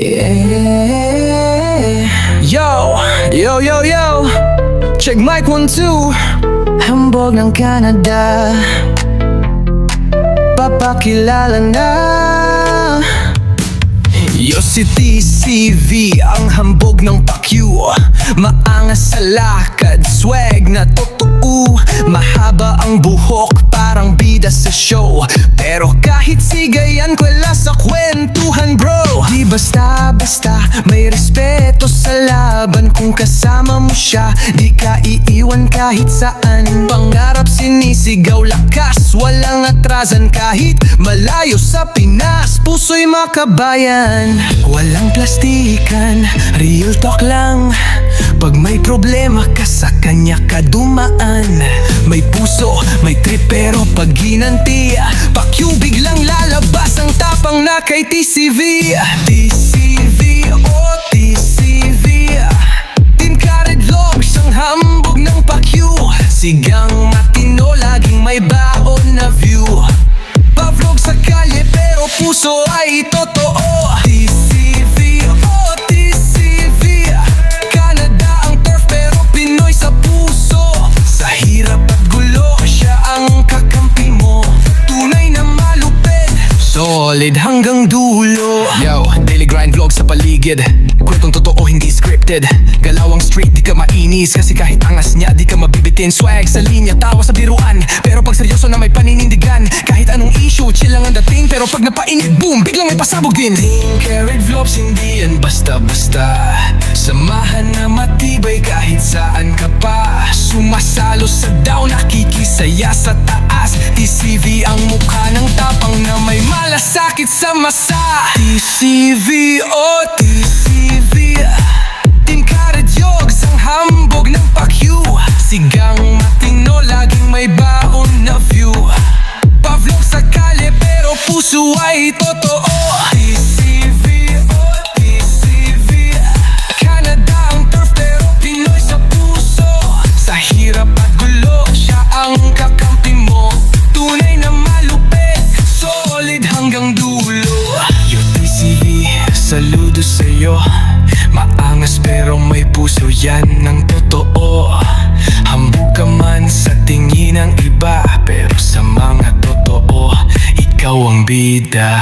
Yeah. Yo, yo, yo, yo. Check mic 1, 2. Hambog ng Canada, papakilala na. Yo, si TCV, ang hambog ng pakyu. Maangas sa lakad, swag na totoo. Mahaba ang buhok, parang bida sa show. Pero kahit sigayan, kwela sa kwentuhan bro. Di basta-basta, may respeto sa laban. Kung kasama mo siya, di ka iiwan kahit saan. Pangarap sinisigaw, lakas, walang atrasan. Kahit malayo sa Pinas, puso'y makabayan. Walang plastikan, real talk lang. Pag may problema ka, sa kanya ka dumaan. May puso, may trip, pero pag ginanti, pakyu biglang lalabas ang tapang na kay TCV. TCV, oh TCV, Team Karedlog, siyang hambog ng pakyu. Sigang matino, laging may baon na view. Pa-vlog sa kalye, pero puso ay totoo. TCV, oh TCV, Canada ang turf, pero Pinoy sa puso. Sa hirap at gulo, siya ang kakampi mo. Tunay na malupit, solid hanggang dulo. Yo, daily grind vlog sa paligid, kwentong totoo, hindi scripted. Galawang street, di ka mainis, kasi kahit angas niya, di ka mabibitin. Swag sa linya, tawa sa biruan, pero pag seryoso na may paninindigan. Kahit anong issue, chill lang ang dating, pero pag napainit, boom, biglang may pasabog din. Team Karedvlogs, hindi yan basta-basta. Samahan na matibay kahit saan ka pa. Sumasalo sa down, nakikisaya sa taas. TCV ang mukha ng tapang na may malasakit sa masa. TCV, oh TCV, Team Karedvlogs, ang hambog ng pakyu. Sigang matino, laging may baon na view. Pa-vlog sa kalye, pero puso ay totoo. TCV, oh TCV, Canada ang turf, pero Pinoy sa puso. Sa hirap at gulo, siya ang kakampi mo. Tunay na malupit, solid hanggang dulo. Yo TCV, saludo sa'yo. Maangas pero may puso, yan ang totoo. Hambog ka man sa tingin ng iba, pero sa mga totoo, ikaw ang bida.